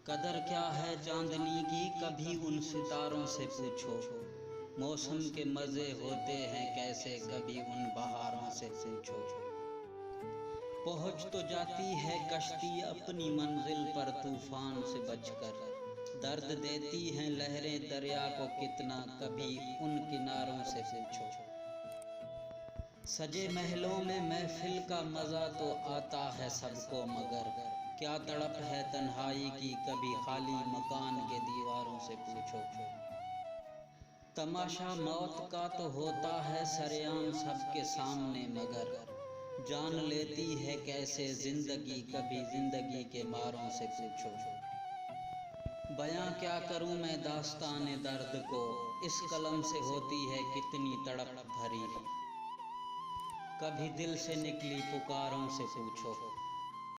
कदर क्या है चांदनी की कभी उन सितारों से पूछो। मौसम के मज़े होते हैं कैसे कभी उन बहारों से पूछो। पहुँच तो जाती है कश्ती अपनी मंजिल पर तूफान से बचकर। दर्द देती हैं लहरें दरिया को कितना कभी उन किनारों से पूछो। सजे महलों में महफिल का मज़ा तो आता है सबको, मगर क्या तड़प है तन्हाई की कभी खाली मकान के दीवारों से पूछो। तमाशा मौत का तो होता है सरेआम सबके सामने, मगर जान लेती है कैसे जिंदगी कभी जिंदगी के मारों से पूछो। बयां क्या करूं मैं दास्ताने दर्द को, इस कलम से होती है कितनी तड़प भरी। कभी दिल से निकली पुकारों से पूछो।